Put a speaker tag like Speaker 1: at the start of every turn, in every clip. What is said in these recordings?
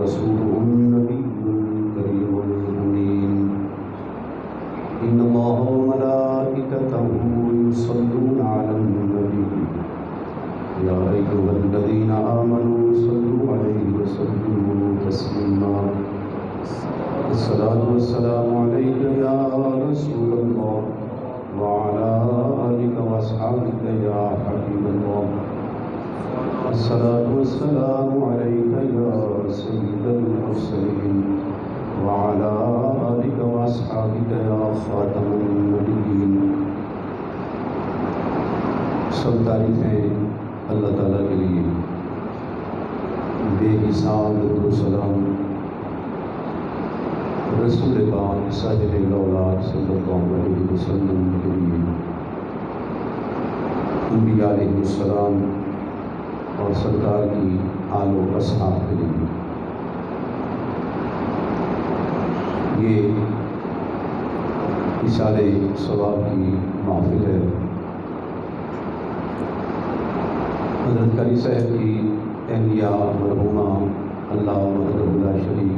Speaker 1: ورسوله النبي الكريم الأمين إن الله وملائكته يصلون على النبي يا أيها الذين آمنوا صلوا عليه وسلموا تسليما الصلاة والسلام عليك يا رسول الله وعلى آلك وأصحابك يا حبيب الله الصلاة والسلام عليك يا سيد المرسلين وعلى آلك وأصحابك يا خاتم النبيين. سب تعریفیں اللہ تعالیٰ کے لیے، بے حساب درود و سلام رسول پاک صاحب الاولاد صلی اللہ علیہ وسلم کے لیے، انبیاء علیہ السلام اور سرکار کی آل و اصحاب کے لیے. یہ اِشارِ ثواب کی محفل ہے. حضرت قاری صاحب کی اہلیہ مرحومہ اللہ وحدہ لا شریک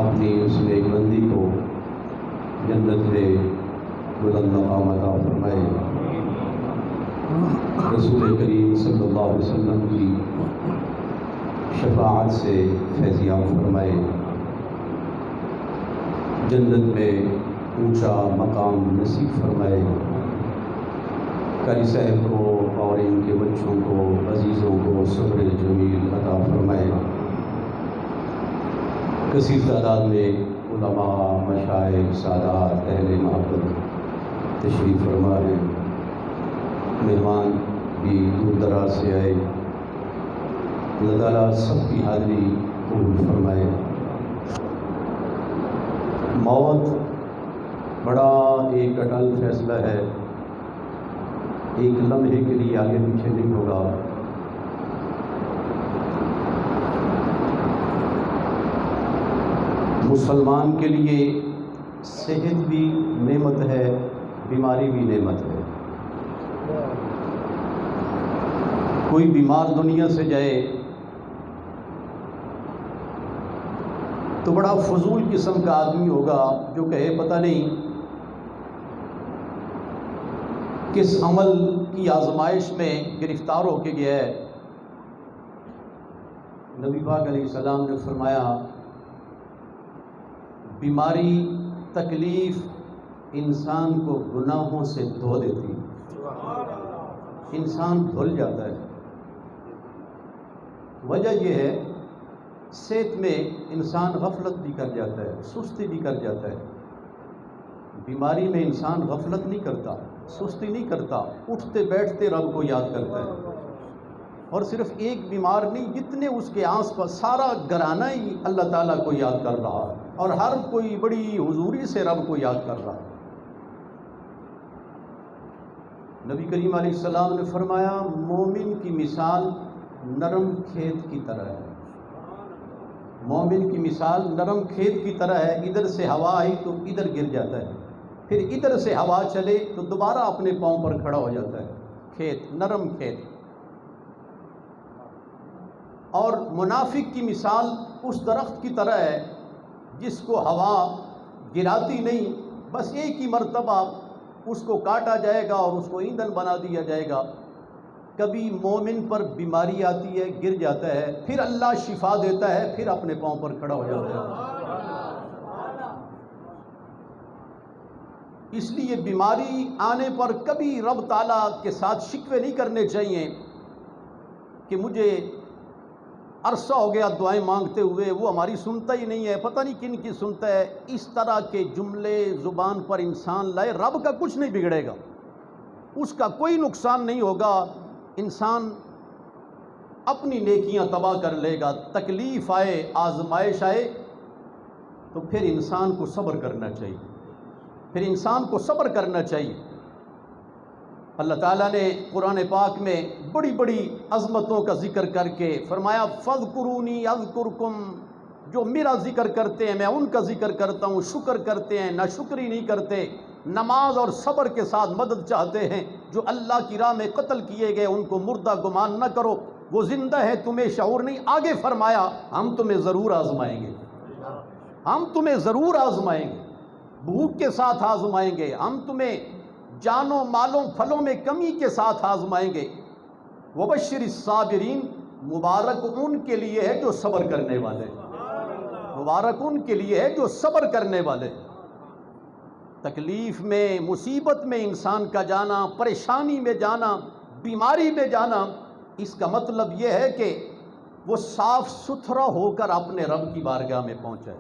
Speaker 1: اپنی اس نیک بندی کو جنت میں بلند مقام عطا فرمائے. رسول کریم صلی اللہ علیہ وسلم کی شفاعت سے فیضیاب فرمائے. جنت میں اونچا مقام نصیب فرمائے. قاری صاحب کو اور ان کے بچوں کو، عزیزوں کو صبر جمیل عطا فرمائے. کثیر تعداد میں علماء، مشائخ، سادات، اہل محبت تشریف فرما ہیں. مہمان بھی دور دراز سے آئے. اللہ تعالیٰ سب کی حاضری قبول فرمائے. موت بڑا ایک اٹل فیصلہ ہے، ایک لمحے کے لیے آگے پیچھے نہیں ہوگا. مسلمان کے لیے صحت بھی نعمت ہے، بیماری بھی نعمت ہے. کوئی بیمار دنیا سے جائے تو بڑا فضول قسم کا آدمی ہوگا جو کہے پتہ نہیں کس عمل کی آزمائش میں گرفتار ہو کے گیا ہے. نبی پاک علیہ السلام نے فرمایا بیماری، تکلیف انسان کو گناہوں سے دھو دیتی، انسان دھل جاتا ہے. وجہ یہ ہے صحت میں انسان غفلت بھی کر جاتا ہے، سستی بھی کر جاتا ہے. بیماری میں انسان غفلت نہیں کرتا، سستی نہیں کرتا، اٹھتے بیٹھتے رب کو یاد کرتا ہے. اور صرف ایک بیمار نہیں، جتنے اس کے آس پاس سارا گھرانہ ہی اللہ تعالیٰ کو یاد کر رہا ہے، اور ہر کوئی بڑی حضوری سے رب کو یاد کر رہا ہے. نبی کریم علیہ السلام نے فرمایا مومن کی مثال نرم کھیت کی طرح ہے. مومن کی مثال نرم کھیت کی طرح ہے. ادھر سے ہوا آئی تو ادھر گر جاتا ہے، پھر ادھر سے ہوا چلے تو دوبارہ اپنے پاؤں پر کھڑا ہو جاتا ہے. کھیت، نرم کھیت. اور منافق کی مثال اس درخت کی طرح ہے جس کو ہوا گراتی نہیں، بس ایک ہی مرتبہ اس کو کاٹا جائے گا اور اس کو ایندھن بنا دیا جائے گا. کبھی مومن پر بیماری آتی ہے، گر جاتا ہے، پھر اللہ شفا دیتا ہے، پھر اپنے پاؤں پر کھڑا ہو جاتا ہے. اس لیے بیماری آنے پر کبھی رب تعالیٰ کے ساتھ شکوے نہیں کرنے چاہیے کہ مجھے عرصہ ہو گیا دعائیں مانگتے ہوئے، وہ ہماری سنتا ہی نہیں ہے، پتہ نہیں کن کی سنتا ہے. اس طرح کے جملے زبان پر انسان لائے، رب کا کچھ نہیں بگڑے گا، اس کا کوئی نقصان نہیں ہوگا. انسان اپنی نیکیاں تباہ کر لے گا. تکلیف آئے، آزمائش آئے تو پھر انسان کو صبر کرنا چاہیے، پھر انسان کو صبر کرنا چاہیے. اللہ تعالیٰ نے قرآن پاک میں بڑی بڑی عظمتوں کا ذکر کر کے فرمایا فَاذْكُرُونِي أَذْكُرْكُمْ. جو میرا ذکر کرتے ہیں میں ان کا ذکر کرتا ہوں، شکر کرتے ہیں ناشکری نہیں کرتے، نماز اور صبر کے ساتھ مدد چاہتے ہیں. جو اللہ کی راہ میں قتل کیے گئے ان کو مردہ گمان نہ کرو. وہ زندہ ہے تمہیں شعور نہیں. آگے فرمایا ہم تمہیں ضرور آزمائیں گے, ہم تمہیں ضرور آزمائیں گے, بھوک کے ساتھ آزمائیں گے, ہم تمہیں جانوں مالوں پھلوں میں کمی کے ساتھ آزمائیں گے. وبشر الصابرین, مبارک ان کے لیے ہے جو صبر کرنے والے, مبارک ان کے لیے ہے جو صبر کرنے والے. تکلیف میں, مصیبت میں انسان کا جانا, پریشانی میں جانا, بیماری میں جانا, اس کا مطلب یہ ہے کہ وہ صاف ستھرا ہو کر اپنے رب کی بارگاہ میں پہنچا ہے,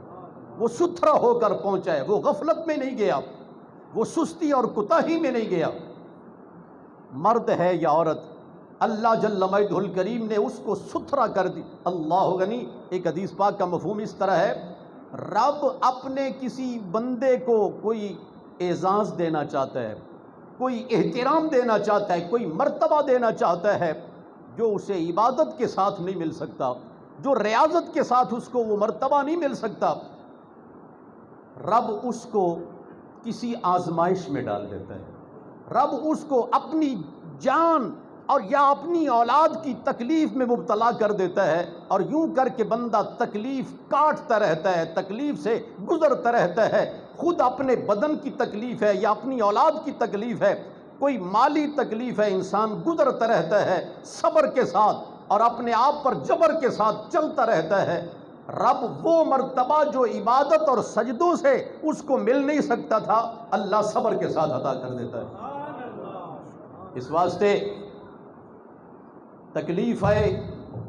Speaker 1: وہ ستھرا ہو کر پہنچا ہے, وہ غفلت میں نہیں گیا, وہ سستی اور کوتاہی میں نہیں گیا. مرد ہے یا عورت, اللہ جل مجدہ الکریم نے اس کو ستھرا کر دی. اللہ غنی. ایک حدیث پاک کا مفہوم اس طرح ہے, رب اپنے کسی بندے کو کوئی اعزاز دینا چاہتا ہے, کوئی احترام دینا چاہتا ہے, کوئی مرتبہ دینا چاہتا ہے جو اسے عبادت کے ساتھ نہیں مل سکتا, جو ریاضت کے ساتھ اس کو وہ مرتبہ نہیں مل سکتا. رب اس کو کسی آزمائش میں ڈال دیتا ہے, رب اس کو اپنی جان اور یا اپنی اولاد کی تکلیف میں مبتلا کر دیتا ہے, اور یوں کر کے بندہ تکلیف کاٹتا رہتا ہے, تکلیف سے گزرتا رہتا ہے. خود اپنے بدن کی تکلیف ہے یا اپنی اولاد کی تکلیف ہے, کوئی مالی تکلیف ہے, انسان گزرتا رہتا ہے صبر کے ساتھ اور اپنے آپ پر جبر کے ساتھ چلتا رہتا ہے. رب وہ مرتبہ جو عبادت اور سجدوں سے اس کو مل نہیں سکتا تھا, اللہ صبر کے ساتھ عطا کر دیتا ہے. اس واسطے تکلیف ہے.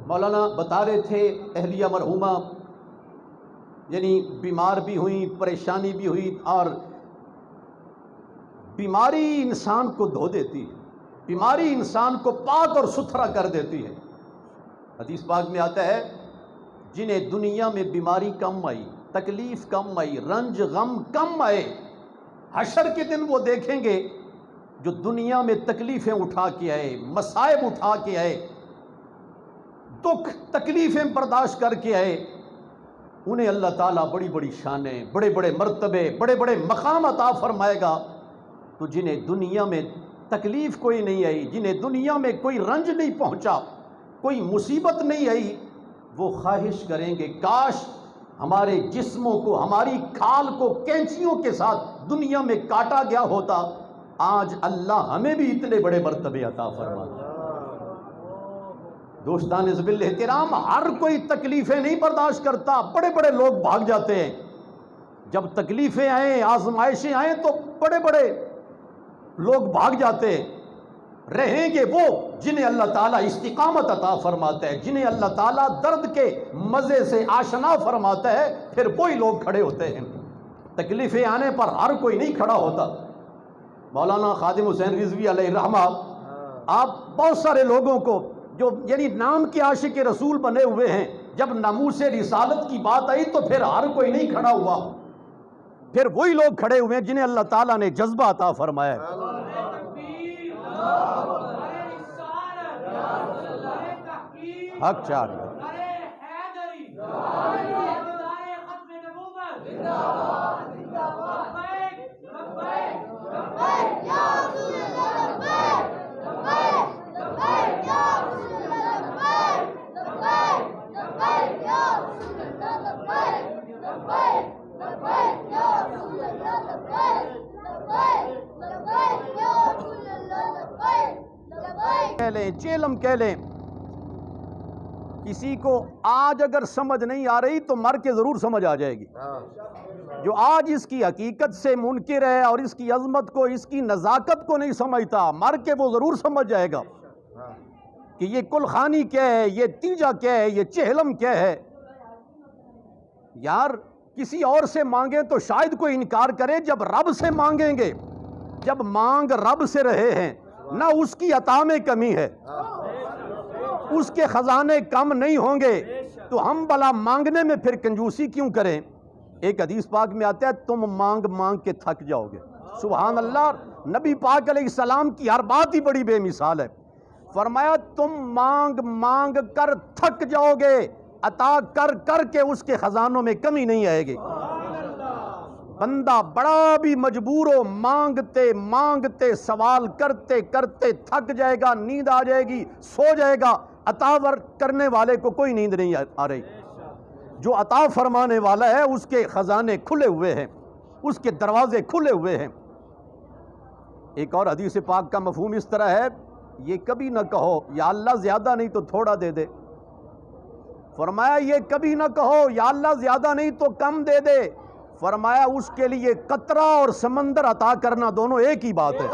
Speaker 1: مولانا بتا رہے تھے اہلیہ مرحومہ یعنی بیمار بھی ہوئیں, پریشانی بھی ہوئی, اور بیماری انسان کو دھو دیتی ہے, بیماری انسان کو پاک اور ستھرا کر دیتی ہے. حدیث پاک میں آتا ہے جنہیں دنیا میں بیماری کم آئی, تکلیف کم آئی, رنج غم کم آئے, حشر کے دن وہ دیکھیں گے جو دنیا میں تکلیفیں اٹھا کے آئے, مصائب اٹھا کے آئے, دکھ تکلیفیں برداشت کر کے آئے, انہیں اللہ تعالیٰ بڑی بڑی شانیں, بڑے بڑے مرتبے, بڑے بڑے مقام عطا فرمائے گا. تو جنہیں دنیا میں تکلیف کوئی نہیں آئی, جنہیں دنیا میں کوئی رنج نہیں پہنچا, کوئی مصیبت نہیں آئی, وہ خواہش کریں گے کاش ہمارے جسموں کو, ہماری کھال کو کینچیوں کے ساتھ دنیا میں کاٹا گیا ہوتا. آج اللہ ہمیں بھی اتنے بڑے مرتبے عطا فرماتا. دوستان ذوال احترام, ہر کوئی تکلیفیں نہیں برداشت کرتا. بڑے بڑے لوگ بھاگ جاتے ہیں, جب تکلیفیں آئیں, آزمائشیں آئیں تو بڑے بڑے لوگ بھاگ جاتے ہیں. رہیں گے وہ جنہیں اللہ تعالیٰ استقامت عطا فرماتا ہے, جنہیں اللہ تعالیٰ درد کے مزے سے آشنا فرماتا ہے, پھر وہی لوگ کھڑے ہوتے ہیں. تکلیفیں آنے پر ہر کوئی نہیں کھڑا ہوتا. مولانا خادم حسین رضوی علیہ الرحمہ, آپ بہت سارے لوگوں کو جو یعنی نام کے عاشق رسول بنے ہوئے ہیں, جب ناموس رسالت کی بات آئی تو پھر ہر کوئی نہیں کھڑا ہوا, پھر وہی لوگ کھڑے ہوئے ہیں جنہیں اللہ تعالیٰ نے جذبہ عطا فرمایا ہے. حق چار کہہ لیں, چیلم کہہ لیں. کسی کو آج اگر سمجھ نہیں آ رہی تو مر کے ضرور سمجھ آ جائے گی. جو آج اس کی حقیقت سے منکر ہے اور اس کی عظمت کو, اس کی نزاکت کو نہیں سمجھتا, مر کے وہ ضرور سمجھ جائے گا کہ یہ کل خانی کیا ہے, یہ تیجا کیا ہے, یہ چہلم کیا ہے. یار کسی اور سے مانگیں تو شاید کوئی انکار کرے, جب رب سے مانگیں گے, جب مانگ رب سے رہے ہیں, نہ اس کی عطا میں کمی ہے, اس کے خزانے کم نہیں ہوں گے, تو ہم بلا مانگنے میں پھر کنجوسی کیوں کریں. ایک حدیث پاک میں آتا ہے تم مانگ مانگ کے تھک جاؤ گے. سبحان اللہ. نبی پاک علیہ السلام کی ہر بات ہی بڑی بے مثال ہے. فرمایا تم مانگ مانگ کر تھک جاؤ گے, عطا کر کر کے اس کے خزانوں میں کمی نہیں آئے گی. بندہ بڑا بھی مجبور ہو, مانگتے مانگتے سوال کرتے کرتے تھک جائے گا, نیند آ جائے گی, سو جائے گا, عطا کرنے والے کو کوئی نیند نہیں آ رہی، جو عطا فرمانے والا ہے اس کے خزانے کھلے ہوئے ہیں، اس کے دروازے کھلے ہوئے ہیں۔ ایک اور حدیث پاک کا مفہوم اس طرح ہے، یہ کبھی نہ کہو یا اللہ زیادہ نہیں تو تھوڑا دے دے۔ فرمایا یہ کبھی نہ کہو یا اللہ زیادہ نہیں تو کم دے دے۔ فرمایا اس کے لیے قطرہ اور سمندر عطا کرنا دونوں ایک ہی بات ہے۔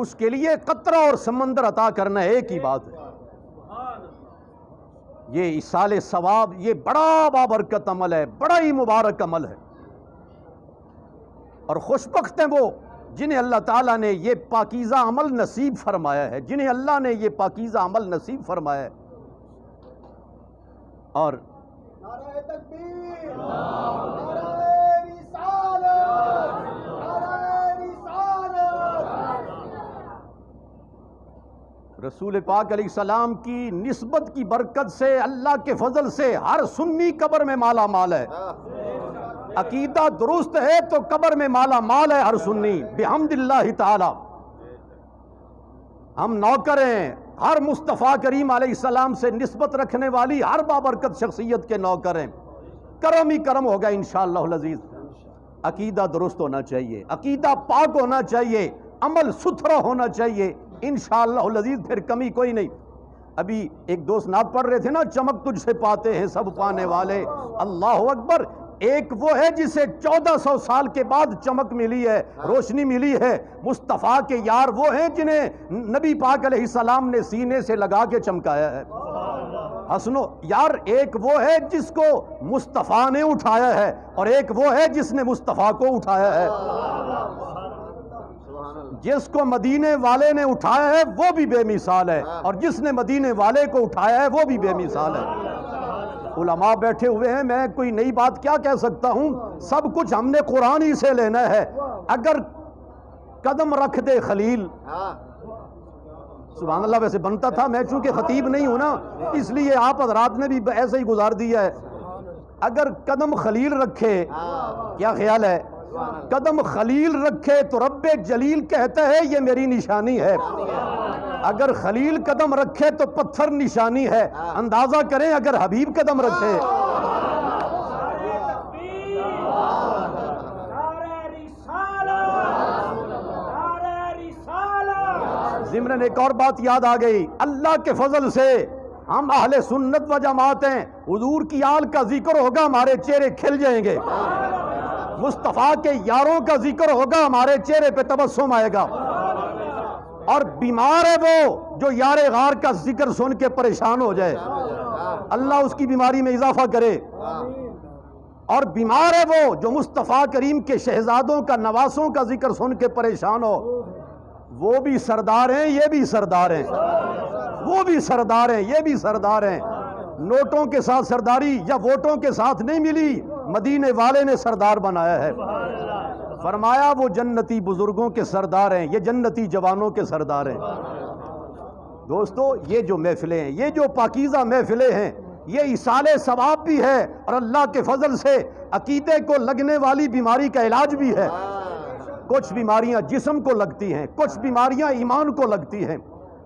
Speaker 1: اس کے لیے قطرہ اور سمندر عطا کرنا ایک ہی بات ہے۔ یہ ایصال ثواب، یہ بڑا بابرکت عمل ہے، بڑا ہی مبارک عمل ہے، اور خوشبخت ہیں وہ جنہیں اللہ تعالیٰ نے یہ پاکیزہ عمل نصیب فرمایا ہے، جنہیں اللہ نے یہ پاکیزہ عمل نصیب فرمایا ہے۔ اور
Speaker 2: نعرہ تکبیر، نعرہ رسالت، نعرہ رسالت۔
Speaker 1: رسول پاک علیہ السلام کی نسبت کی برکت سے، اللہ کے فضل سے ہر سنی قبر میں مالا مال ہے۔ عقیدہ درست ہے تو قبر میں مالا مال ہے ہر سنی بحمد اللہ تعالی۔ ہم نوکر ہیں ہر مصطفیٰ کریم علیہ السلام سے نسبت رکھنے والی ہر بابرکت شخصیت کے نوکر ہیں۔ کرم ہی کرم ہوگا انشاءاللہ العزیز۔ عقیدہ درست ہونا چاہیے، عقیدہ پاک ہونا چاہیے، عمل ستھرا ہونا چاہیے، انشاءاللہ العزیز پھر کمی کوئی نہیں۔ ابھی ایک دوست نعت پڑھ رہے تھے نا، چمک تجھ سے پاتے ہیں سب پانے والے، اللہ اکبر۔ ایک وہ ہے جسے 1400 سال کے بعد چمک ملی ہے، روشنی ملی ہے۔ مصطفیٰ کے یار وہ ہیں جنہیں نبی پاک علیہ السلام نے سینے سے لگا کے چمکایا ہے۔ حسنو یار، ایک وہ ہے جس کو مصطفیٰ نے اٹھایا ہے، اور ایک وہ ہے جس نے مصطفیٰ کو اٹھایا ہے۔ جس کو مدینے والے نے اٹھایا ہے وہ بھی بے مثال ہے، اور جس نے مدینے والے کو اٹھایا ہے وہ بھی بے مثال ہے۔ علماء بیٹھے ہوئے ہیں، میں کوئی نئی بات کیا کہہ سکتا ہوں، سب کچھ ہم نے قرآن ہی سے لینا ہے۔ اگر قدم رکھ دے خلیل، سبحان اللہ، ویسے بنتا تھا، میں چونکہ خطیب نہیں ہوں نا اس لیے آپ حضرات نے بھی ایسے ہی گزار دیا ہے۔ اگر قدم خلیل رکھے، کیا خیال ہے، قدم خلیل رکھے تو رب جلیل کہتا ہے یہ میری نشانی ہے۔ اگر خلیل قدم رکھے تو پتھر نشانی ہے۔ اندازہ کریں اگر حبیب قدم رکھے۔ ضمن ایک اور بات یاد آ گئی، اللہ کے فضل سے ہم اہل سنت و جماعت ہیں، حضور کی آل کا ذکر ہوگا ہمارے چہرے کھل جائیں گے، مصطفیٰ کے یاروں کا ذکر ہوگا ہمارے چہرے پہ تبسم آئے گا۔ اور بیمار ہے وہ جو یار غار کا ذکر سن کے پریشان ہو جائے، اللہ اس کی بیماری میں اضافہ کرے۔ اور بیمار ہے وہ جو مصطفیٰ کریم کے شہزادوں کا، نواسوں کا ذکر سن کے پریشان ہو۔ وہ بھی سردار ہیں، یہ بھی سردار ہیں، وہ بھی سردار ہیں، یہ بھی سردار ہیں۔ نوٹوں کے ساتھ سرداری یا ووٹوں کے ساتھ نہیں ملی، مدینے والے نے سردار بنایا ہے۔ فرمایا وہ جنتی بزرگوں کے سردار ہیں، یہ جنتی جوانوں کے سردار ہیں۔ دوستو، یہ جو محفلیں ہیں، یہ جو پاکیزہ محفلیں ہیں، یہ ایصال ثواب بھی ہے، اور اللہ کے فضل سے عقیدے کو لگنے والی بیماری کا علاج بھی ہے۔ کچھ بیماریاں جسم کو لگتی ہیں، کچھ بیماریاں ایمان کو لگتی ہیں۔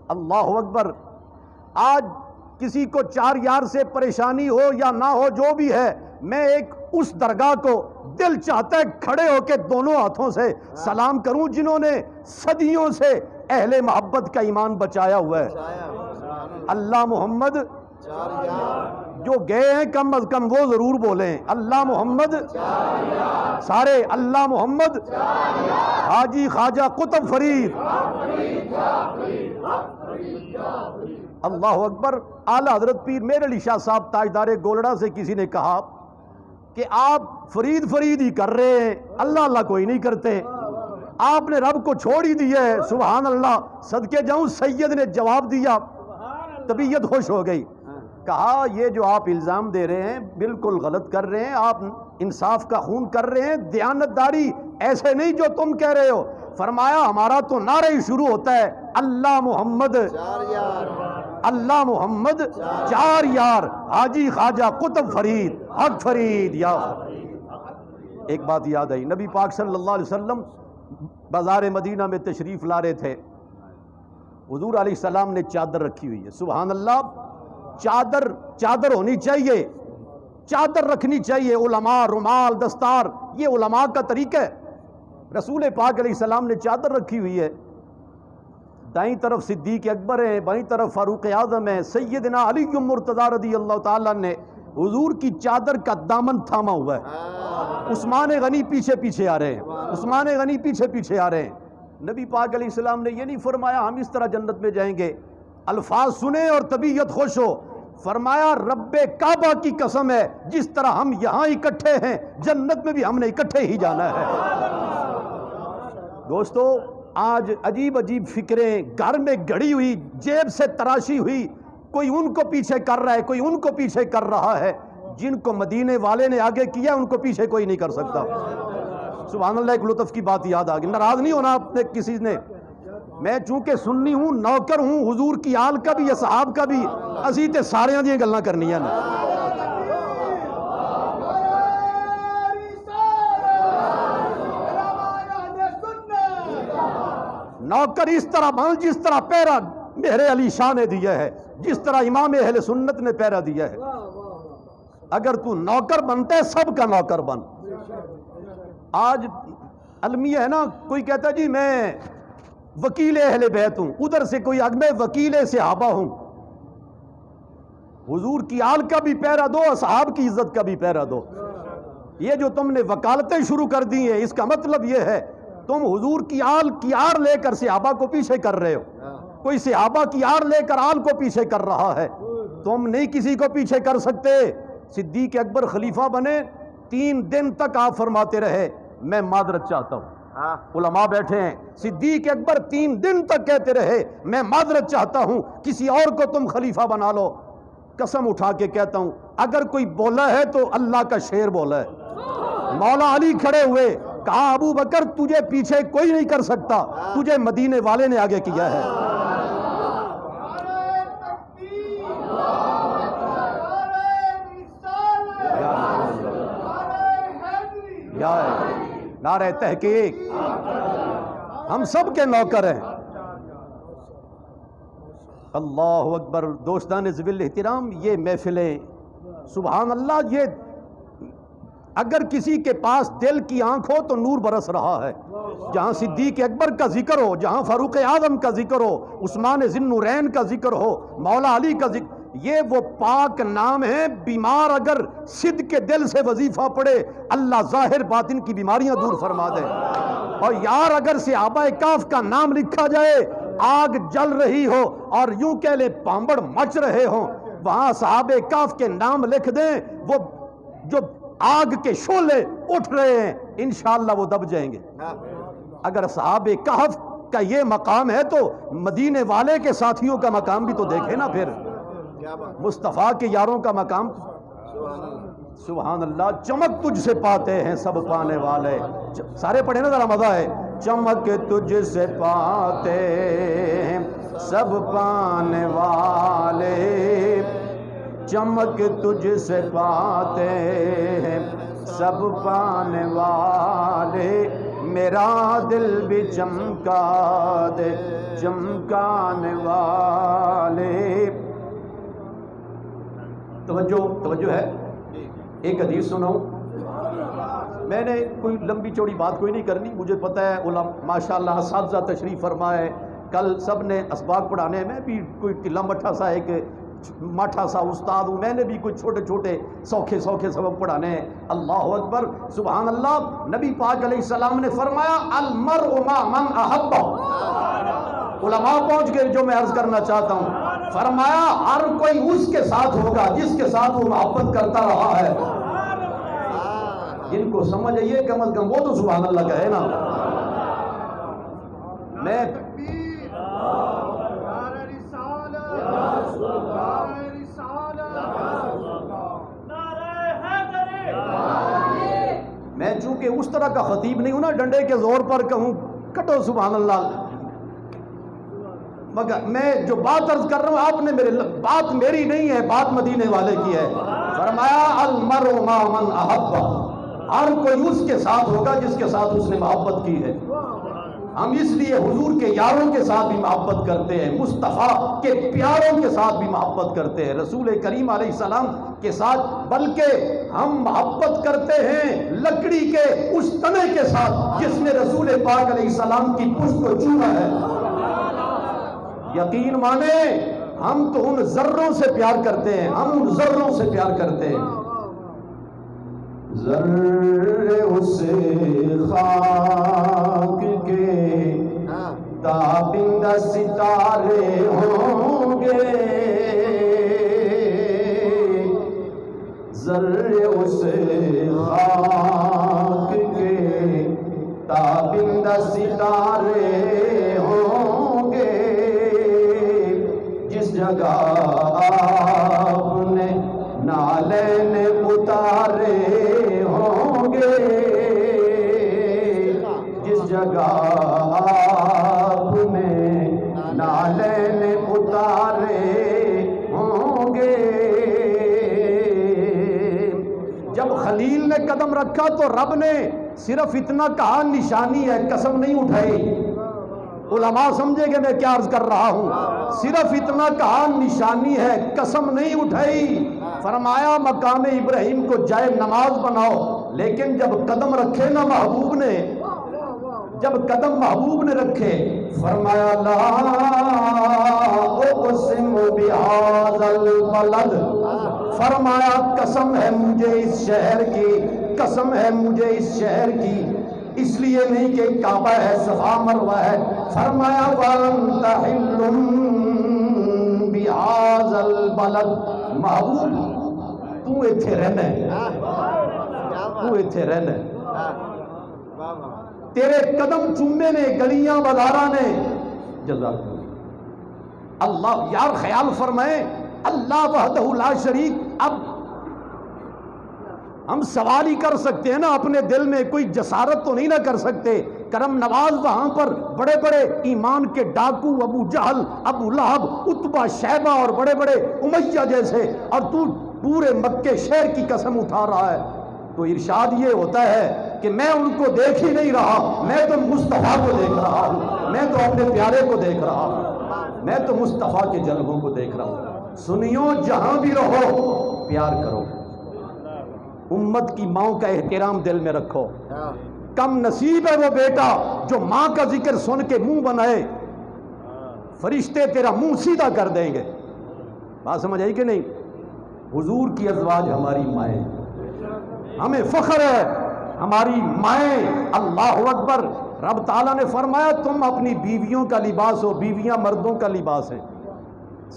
Speaker 1: اللہ اکبر۔ آج کسی کو چار یار سے پریشانی ہو یا نہ ہو، جو بھی ہے، میں ایک اس درگاہ کو دل چاہتا ہے کھڑے ہو کے دونوں ہاتھوں سے سلام کروں جنہوں نے صدیوں سے اہل محبت کا ایمان بچایا ہوا ہے۔ اللہ محمد، جو گئے ہیں کم از کم وہ ضرور بولیں اللہ محمد، سارے اللہ محمد، حاجی خواجہ قطب فرید، اللہ اکبر۔ اعلیٰ حضرت پیر میر علی شاہ صاحب تاجدار گولڑا سے کسی نے کہا کہ آپ فرید فرید ہی کر رہے ہیں، اللہ اللہ کوئی نہیں کرتے، آپ نے رب کو چھوڑ ہی دیا ہے۔ سبحان اللہ، صدقے جاؤں، سید نے جواب دیا، طبیعت خوش ہو گئی۔ کہا یہ جو آپ الزام دے رہے ہیں بالکل غلط کر رہے ہیں، آپ انصاف کا خون کر رہے ہیں، دیانتداری ایسے نہیں جو تم کہہ رہے ہو۔ فرمایا ہمارا تو نعرہ ہی شروع ہوتا ہے اللہ محمد، اللہ محمد، چار یار، حاجی خواجہ قطب فرید، حق فرید یا فرید۔ ایک بات یاد آئی، نبی پاک صلی اللہ علیہ وسلم بازار مدینہ میں تشریف لا رہے تھے، حضور علیہ السلام نے چادر رکھی ہوئی ہے، سبحان اللہ، چادر ہونی چاہیے، چادر رکھنی چاہیے، علماء رومال دستار، یہ علماء کا طریقہ ہے۔ رسول پاک علیہ السلام نے چادر رکھی ہوئی ہے، دائیں طرف صدیق اکبر ہیں، بائیں طرف فاروق اعظم ہیں، سیدنا علی مرتضیٰ رضی اللہ تعالیٰ نے حضور کی چادر کا دامن تھاما ہوا ہے۔ عثمان غنی پیچھے پیچھے آ رہے ہیں، عثمان غنی پیچھے پیچھے آ رہے ہیں۔ نبی پاک علیہ السلام نے یہ نہیں فرمایا ہم اس طرح جنت میں جائیں گے، الفاظ سنیں اور طبیعت خوش ہو، فرمایا رب کعبہ کی قسم ہے جس طرح ہم یہاں اکٹھے ہیں جنت میں بھی ہم نے اکٹھے ہی جانا ہے۔ دوستو آج عجیب عجیب فکریں گھر میں گڑی ہوئی، جیب سے تراشی ہوئی، کوئی ان کو پیچھے کر رہا ہے، کوئی ان کو پیچھے کر رہا ہے، جن کو مدینے والے نے آگے کیا ان کو پیچھے کوئی نہیں کر سکتا۔ سبحان اللہ، ایک لطف کی بات یاد آ گئی، ناراض نہیں ہونا آپ نے کسی نے، میں چونکہ سنی ہوں، نوکر ہوں حضور کی آل کا بھی اصحاب کا بھی، اسی تے سارے دی گلاں کرنیاں نے۔ نوکر اس طرح بن جس طرح پیرا میرے علی شاہ نے دیا ہے، جس طرح امام اہل سنت نے پیرا دیا ہے۔ اگر تو نوکر بنتا ہے سب کا نوکر بن۔ آج المیہ ہے نا، کوئی کہتا ہے جی میں وکیل اہل بیت ہوں، ادھر سے کوئی میں وکیل صحابہ ہوں۔ حضور کی آل کا بھی پیرا دو، اصحاب کی عزت کا بھی پیرا دو۔ یہ جو تم نے وکالتیں شروع کر دی ہیں، اس کا مطلب یہ ہے تم حضور کی آل کی آڑ لے کر صحابہ کو پیچھے کر رہے ہو، کوئی صحابہ کی آڑ لے کر آل کو پیچھے کر رہا ہے، تم نہیں کسی کو پیچھے کر سکتے۔ صدیق اکبر خلیفہ بنے، 3 دن تک آپ فرماتے رہے میں معذرت چاہتا ہوں، علماء بیٹھے ہیں، صدیق اکبر 3 دن تک کہتے رہے میں معذرت چاہتا ہوں، کسی اور کو تم خلیفہ بنا لو۔ قسم اٹھا کے کہتا ہوں اگر کوئی بولا ہے تو اللہ کا شیر بولا ہے۔ مولا علی کھڑے ہوئے، کہا ابو بکر تجھے پیچھے کوئی نہیں کر سکتا، تجھے مدینے والے نے آگے کیا ہے۔ نعرہ تحقیق، ہم سب کے نوکر ہیں۔ اللہ اکبر۔ دوستان ذوی الاحترام، یہ محفلیں سبحان اللہ، یہ اگر کسی کے پاس دل کی آنکھ ہو تو نور برس رہا ہے۔ جہاں صدیق اکبر کا ذکر ہو، جہاں فاروق اعظم کا ذکر ہو، عثمان ذی النورین کا ذکر ہو، مولا علی کا ذکر، یہ وہ پاک نام ہے۔ بیمار اگر صدق کے دل سے وظیفہ پڑھے اللہ ظاہر باطن کی بیماریاں دور فرما دے۔ اور یار اگر صحابہ کہف کا نام لکھا جائے، آگ جل رہی ہو اور یوں کہہ لے پامبڑ مچ رہے ہوں، وہاں صحابہ کہف کے نام لکھ دیں، وہ جو آگ کے شعلے اٹھ رہے ہیں انشاءاللہ وہ دب جائیں گے۔ اگر صحابہ کہف کا یہ مقام ہے تو مدینے والے کے ساتھیوں کا مقام بھی تو دیکھیں نا، پھر مصطفیٰ کے یاروں کا مقام۔ سبحان اللہ۔ چمک تجھ سے پاتے ہیں سب پانے والے، سارے پڑھے نا ذرا مزہ ہے۔ چمک تجھ سے پاتے ہیں سب پانے والے، چمک تجھ سے پاتے ہیں سب پانے والے، میرا دل بھی چمکا دے چمکانے والے۔ توجہ ہے، ایک حدیث سناؤں، میں نے کوئی لمبی چوڑی بات کوئی نہیں کرنی، مجھے پتہ ہے علماء ماشاءاللہ اساتذہ تشریف فرمائے، کل سب نے اسباق پڑھانے، میں بھی کوئی ٹلا مٹھا سا ایک مٹھا سا استاد ہوں، میں نے بھی کچھ چھوٹے چھوٹے سوکھے سبق پڑھانے ہیں۔ اللہ اکبر، سبحان اللہ۔ نبی پاک علیہ السلام نے فرمایا المرء مع من احب، علماء پہنچ گئے جو میں عرض کرنا چاہتا ہوں، فرمایا ہر کوئی اس کے ساتھ ہوگا جس کے ساتھ وہ محبت کرتا رہا ہے۔ جن کو سمجھ آئیے کم از کم وہ تو سبحان اللہ کہے نا۔ میں چونکہ اس طرح کا خطیب نہیں ہوں نا ڈنڈے کے زور پر کہوں کٹو سبحان اللہ، مگر میں جو بات عرض کر رہا ہوں آپ نے بات میری نہیں ہے، بات مدینے والے کی ہے۔ فرمایا المرء مع من احب، ہر کوئی اس کے ساتھ ہوگا جس کے ساتھ اس نے محبت کی ہے۔ ہم اس لیے حضور کے یاروں کے ساتھ بھی محبت کرتے ہیں، مصطفیٰ کے پیاروں کے ساتھ بھی محبت کرتے ہیں، رسول کریم علیہ السلام کے ساتھ، بلکہ ہم محبت کرتے ہیں لکڑی کے اس تنے کے ساتھ جس نے رسول پاک علیہ السلام کی پشت کو چوما ہے۔ یقین مانے ہم تو ان ذروں سے پیار کرتے ہیں، ہم ان ذروں سے پیار کرتے ہیں۔ ذرے اس خاک کے تابندہ ستارے ہوں گے، ذرے اس خاک کے تابندہ ستارے ہوں گے، جس جگہ آپ نے نالین اتارے ہوں گے، جس جگہ آپ نے نالین اتارے ہوں گے۔ جب خلیل نے قدم رکھا تو رب نے صرف اتنا کہا نشانی ہے، قسم نہیں اٹھائی۔ علماء سمجھے کہ میں کیا عرض کر رہا ہوں، صرف اتنا کہا نشانی ہے، قسم نہیں اٹھائی۔ فرمایا مقام ابراہیم کو جائے نماز بناؤ، لیکن جب قدم رکھے نا محبوب نے، جب قدم محبوب نے رکھے، فرمایا لا اقسم بہذا البلد، فرمایا قسم ہے مجھے اس شہر کی، قسم ہے مجھے اس شہر کی، اس لیے نہیں کہ کعبہ ہے، صفا مروہ ہے۔ فرمایا وانت حل بہذا البلد، محبوب تو ایتھے رہنا ہے، تو ایتھے رہنا ہے، تیرے قدم چومے نے گلیاں بازاراں نے، جزاک اللہ۔ یار خیال فرمائیں، اللہ وحدہ لا شریک۔ اب ہم سوال ہی کر سکتے ہیں نا اپنے دل میں، کوئی جسارت تو نہیں نہ کر سکتے۔ کرم نواز وہاں پر بڑے بڑے ایمان کے ڈاکو، ابو جہل، ابو لہب، عتبہ، شیبہ اور بڑے بڑے امیہ جیسے، اور تو پورے مکے شہر کی قسم اٹھا رہا ہے۔ تو ارشاد یہ ہوتا ہے کہ میں ان کو دیکھ ہی نہیں رہا، میں تو مصطفیٰ کو دیکھ رہا ہوں، میں تو اپنے پیارے کو دیکھ رہا ہوں، میں تو مصطفیٰ کے جلووں کو دیکھ رہا ہوں۔ سنیو، جہاں بھی رہو پیار کرو، امت کی ماں کا احترام دل میں رکھو۔ کم نصیب ہے وہ بیٹا جو ماں کا ذکر سن کے منہ بنائے، فرشتے تیرا منہ سیدھا کر دیں گے۔ بات سمجھ آئی کہ نہیں؟ حضور کی ازواج ہماری مائیں، ہمیں فخر ہے ہماری مائیں۔ اللہ اکبر۔ رب تعالیٰ نے فرمایا تم اپنی بیویوں کا لباس ہو، بیویاں مردوں کا لباس ہیں۔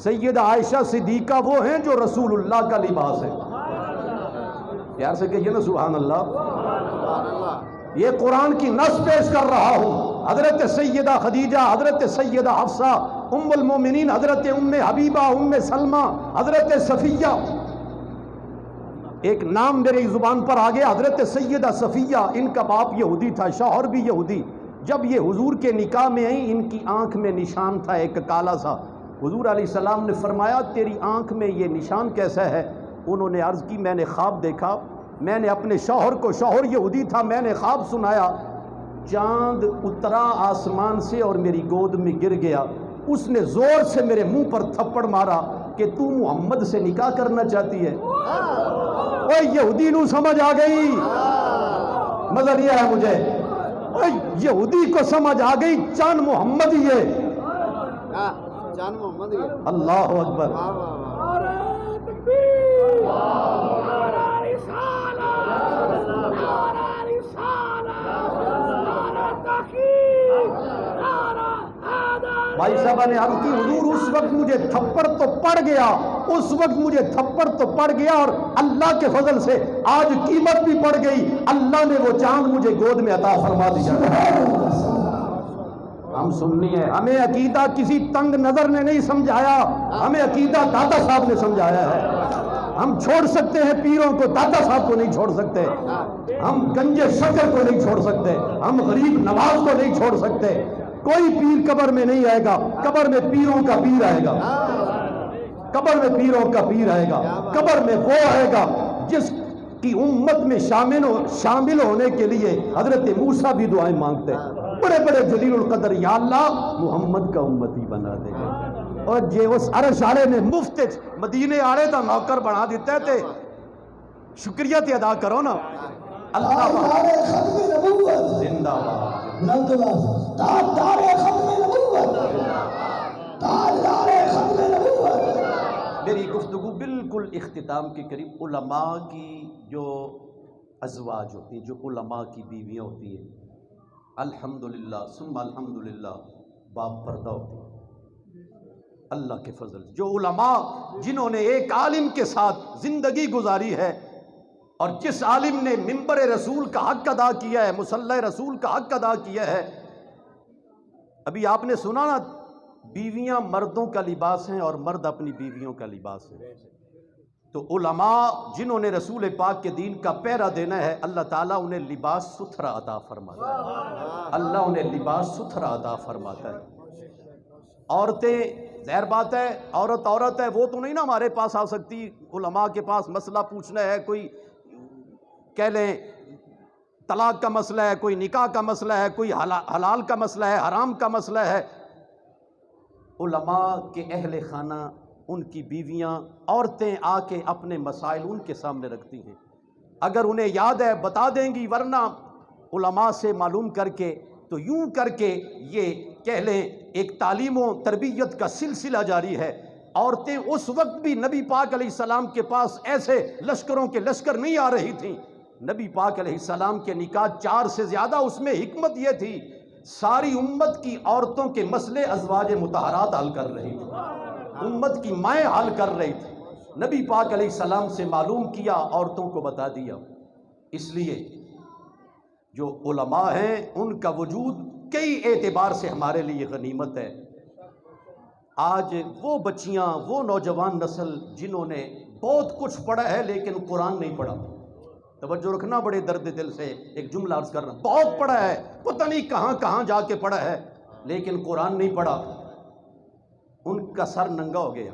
Speaker 1: سیدہ عائشہ صدیقہ وہ ہیں جو رسول اللہ کا لباس ہے۔ پیار سے کہیے نا سبحان اللہ۔ یہ قرآن کی نص پیش کر رہا ہوں۔ حضرت سیدہ خدیجہ، حضرت سیدہ حفصہ، ام المومنین، حضرت ام حبیبہ، ام سلمہ، حضرت صفیہ، ایک نام میری زبان پر آ گیا، حضرت سیدہ صفیہ، ان کا باپ یہودی تھا، شوہر بھی یہودی۔ جب یہ حضور کے نکاح میں آئیں، ان کی آنکھ میں نشان تھا ایک کالا سا۔ حضور علیہ السلام نے فرمایا تیری آنکھ میں یہ نشان کیسا ہے؟ انہوں نے عرض کی میں نے خواب دیکھا، میں نے اپنے شوہر کو، شوہر یہودی تھا، میں نے خواب سنایا، چاند اترا آسمان سے اور میری گود میں گر گیا، اس نے زور سے میرے منہ پر تھپڑ مارا کہ تو محمد سے نکاح کرنا چاہتی ہے۔ اوہ یہودی نو سمجھ آ گئی، مزہ نہیں آیا مجھے، اوہ یہودی کو سمجھ آ گئی چاند محمد ہی ہے۔
Speaker 2: چاند محمد ہی ہے۔
Speaker 1: اللہ اکبر۔ بھائی صاحبہ نے عرض کی حضور اس وقت مجھے تھپڑ تو پڑ گیا، اس وقت مجھے تھپڑ تو پڑ گیا، اور اللہ کے فضل سے آج قیمت بھی پڑ گئی، اللہ نے وہ چاند مجھے گود میں عطا فرما دیا۔ ہم سننی ہے، ہمیں عقیدہ کسی تنگ نظر نے نہیں سمجھایا، ہمیں عقیدہ دادا صاحب نے سمجھایا ہے۔ ہم چھوڑ سکتے ہیں پیروں کو، دادا صاحب کو نہیں چھوڑ سکتے، ہم گنجے شکر کو نہیں چھوڑ سکتے، ہم غریب نواز کو نہیں چھوڑ سکتے۔ کوئی پیر قبر میں نہیں آئے گا، قبر میں پیروں کا پیر آئے گا، قبر میں پیروں کا پیر آئے گا، قبر میں وہ آئے گا جس کی امت میں شامل ہونے کے لیے حضرت موسیٰ بھی دعائیں مانگتے ہیں، بڑے بڑے جلیل القدر، یا اللہ محمد کا امتی بنا دے. اور جے اس عرش آلے نے مفت مدینے آلے دا نوکر بنا دیتے تھے، شکریہ تے ادا کرو نا. اللہ
Speaker 3: ختم نبوت
Speaker 1: زندہ باد.
Speaker 3: تاجدار ختم نبوت، تاجدار ختم نبوت.
Speaker 1: میری گفتگو بالکل اختتام کے قریب. علماء کی جو ازواج ہوتی ہیں، جو علماء کی بیویاں ہوتی ہیں، الحمدللہ ثم الحمدللہ باپ پردہ ہوتی ہیں. اللہ کے فضل جو علماء جنہوں نے ایک عالم کے ساتھ زندگی گزاری ہے، اور جس عالم نے منبر رسول کا حق ادا کیا ہے، مصلی رسول کا حق ادا کیا ہے. ابھی آپ نے سنا نا، بیویاں مردوں کا لباس ہیں اور مرد اپنی بیویوں کا لباس ہے. تو علماء جنہوں نے رسول پاک کے دین کا پہرا دینا ہے، اللہ تعالیٰ انہیں لباس ستھرا عطا فرماتا ہے. اللہ انہیں لباس ستھرا عطا فرماتا ہے. عورتیں ظاہر بات ہے، عورت ہے، وہ تو نہیں نا ہمارے پاس آ سکتی. علماء کے پاس مسئلہ پوچھنا ہے، کوئی کہہ لیں طلاق کا مسئلہ ہے، کوئی نکاح کا مسئلہ ہے، کوئی حلال کا مسئلہ ہے، حرام کا مسئلہ ہے. علماء کے اہل خانہ، ان کی بیویاں، عورتیں آ کے اپنے مسائل ان کے سامنے رکھتی ہیں. اگر انہیں یاد ہے بتا دیں گی، ورنہ علماء سے معلوم کر کے، تو یوں کر کے یہ کہہ لیں ایک تعلیم و تربیت کا سلسلہ جاری ہے. عورتیں اس وقت بھی نبی پاک علیہ السلام کے پاس ایسے لشکروں کے لشکر نہیں آ رہی تھیں. نبی پاک علیہ السلام کے نکاح 4 سے زیادہ. اس میں حکمت یہ تھی، ساری امت کی عورتوں کے مسئلے ازواج مطہرات حل کر رہی تھی، امت کی مائیں حل کر رہی تھی. نبی پاک علیہ السلام سے معلوم کیا، عورتوں کو بتا دیا. اس لیے جو علماء ہیں ان کا وجود کئی اعتبار سے ہمارے لیے غنیمت ہے. آج وہ بچیاں، وہ نوجوان نسل جنہوں نے بہت کچھ پڑھا ہے لیکن قرآن نہیں پڑھا. توجہ رکھنا، بڑے درد دل سے ایک جملہ عرض کرنا. بہت پڑھا ہے، پتہ نہیں کہاں کہاں جا کے پڑھا ہے، لیکن قرآن نہیں پڑھا. ان کا سر ننگا ہو گیا،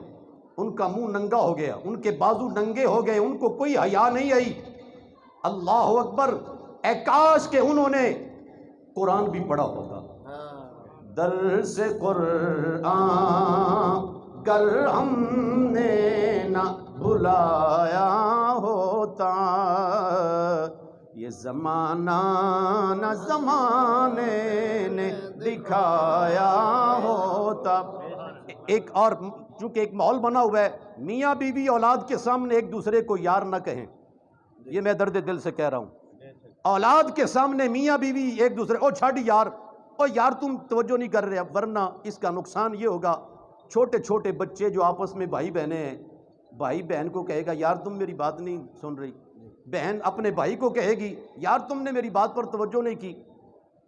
Speaker 1: ان کا منہ ننگا ہو گیا، ان کے بازو ننگے ہو گئے، ان کو کوئی حیا نہیں آئی. اللہ اکبر! اے کاش کہ انہوں نے قرآن بھی پڑھا ہوتا. درس قرآن گر ہم نے نہ بلایا ہوتا، یہ زمانہ نہ زمانے نے دکھایا ہوتا. ایک اور چونکہ ایک ماحول بنا ہوا ہے، میاں بیوی اولاد کے سامنے ایک دوسرے کو یار نہ کہیں. یہ میں درد دل سے کہہ رہا ہوں. اولاد کے سامنے میاں بیوی ایک دوسرے او چھڑ یار، او یار تم توجہ نہیں کر رہے، ورنہ اس کا نقصان یہ ہوگا. چھوٹے چھوٹے بچے جو آپس میں بھائی بہنیں ہیں، بھائی بہن کو کہے گا یار تم میری بات نہیں سن رہی، بہن اپنے بھائی کو کہے گی یار تم نے میری بات پر توجہ نہیں کی.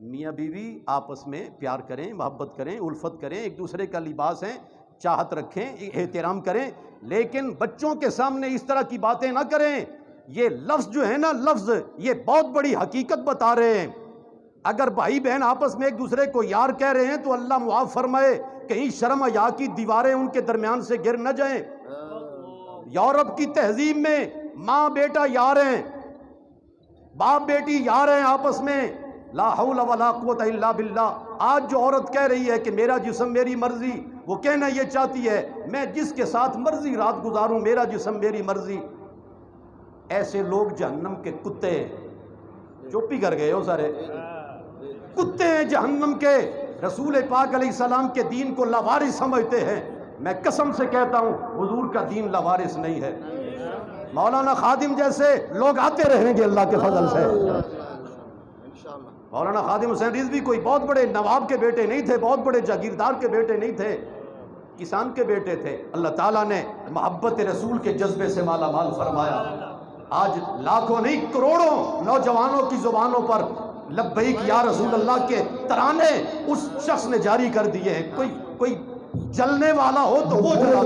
Speaker 1: میاں بیوی آپس میں پیار کریں، محبت کریں، الفت کریں، ایک دوسرے کا لباس ہیں، چاہت رکھیں، احترام کریں، لیکن بچوں کے سامنے اس طرح کی باتیں نہ کریں. یہ لفظ جو ہے نا، لفظ یہ بہت بڑی حقیقت بتا رہے ہیں. اگر بھائی بہن آپس میں ایک دوسرے کو یار کہہ رہے ہیں تو اللہ معاف فرمائے کہیں شرم حیا کی دیواریں ان کے درمیان سے گر نہ جائیں. یورپ کی تہذیب میں ماں بیٹا یار ہیں، باپ بیٹی یار ہیں آپس میں، لا حول ولا قوت الا باللہ. آج جو عورت کہہ رہی ہے کہ میرا جسم میری مرضی، وہ کہنا یہ چاہتی ہے میں جس کے ساتھ مرضی رات گزاروں، میرا جسم میری مرضی. ایسے لوگ جہنم کے کتے ہیں. چپ ہی کر گئے ہو سارے، کتے ہیں جہنم کے. رسول پاک علیہ السلام کے دین کو لاوارث سمجھتے ہیں. میں قسم سے کہتا ہوں حضور کا دین لاوارث نہیں ہے. مولانا خادم جیسے لوگ آتے رہیں گے اللہ کے فضل سے. مولانا خادم حسین رضوی کوئی بہت بڑے نواب کے بیٹے نہیں تھے، بہت بڑے جاگیردار کے بیٹے نہیں تھے، کسان کے بیٹے تھے. اللہ تعالیٰ نے محبت رسول کے جذبے سے مالا مال فرمایا. آج لاکھوں نہیں کروڑوں نوجوانوں کی زبانوں پر لبیک یا رسول اللہ کے ترانے اس شخص نے جاری کر دیے ہیں. کوئی جلنے والا ہو تو وہ جلا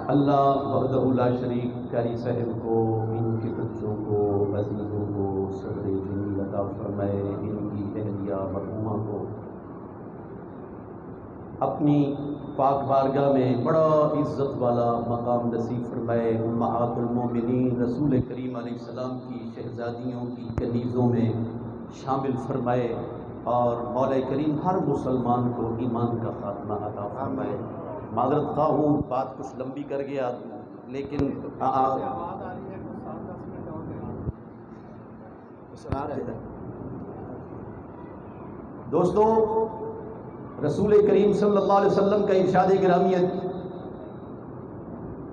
Speaker 1: اللہ وحدہ لا شریک قاری صاحب کو، ان کے بچوں کو، عزیزوں کو صبر جمیل عطا فرمائے، ان کی اہلیہ مرحومہ کو اپنی پاک بارگاہ میں بڑا عزت والا مقام نصیب فرمائے، امہات المومنین رسول کریم علیہ السلام کی شہزادیوں کی کنیزوں میں شامل فرمائے، اور مولا کریم ہر مسلمان کو ایمان کا خاتمہ عطا فرمائے۔ معذرت خواہ ہوں، بات کچھ لمبی کر گیا، لیکن دوستو، رسول کریم صلی اللہ علیہ وسلم کا ارشاد گرامی ہے،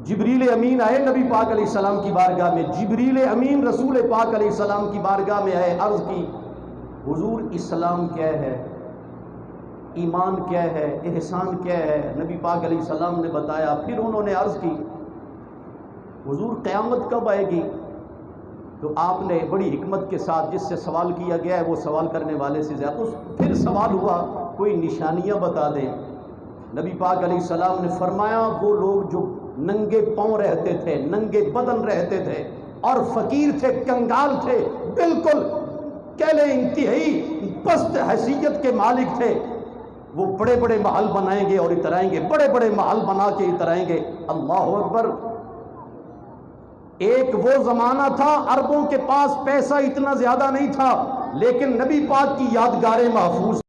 Speaker 1: جبریل امین آئے نبی پاک علیہ السلام کی بارگاہ میں، جبریل امین رسول پاک علیہ السلام کی بارگاہ میں آئے، عرض کی حضور اسلام کیا ہے، ایمان کیا ہے، احسان کیا ہے؟ نبی پاک علیہ السلام نے بتایا۔ پھر انہوں نے عرض کی حضور قیامت کب آئے گی؟ تو آپ نے بڑی حکمت کے ساتھ، جس سے سوال کیا گیا ہے وہ سوال کرنے والے سے زیادہ، پھر سوال ہوا کوئی نشانیاں بتا دیں۔ نبی پاک علیہ السلام نے فرمایا وہ لوگ جو ننگے پاؤں رہتے تھے، ننگے بدن رہتے تھے اور فقیر تھے، کنگال تھے، بالکل کہہ لیں انتہائی پست حیثیت کے مالک تھے، وہ بڑے بڑے محل بنائیں گے اور اترائیں گے، بڑے بڑے محل بنا کے اترائیں گے۔ اللہ اکبر! ایک وہ زمانہ تھا عربوں کے پاس پیسہ اتنا زیادہ نہیں تھا، لیکن نبی پاک کی یادگاریں محفوظ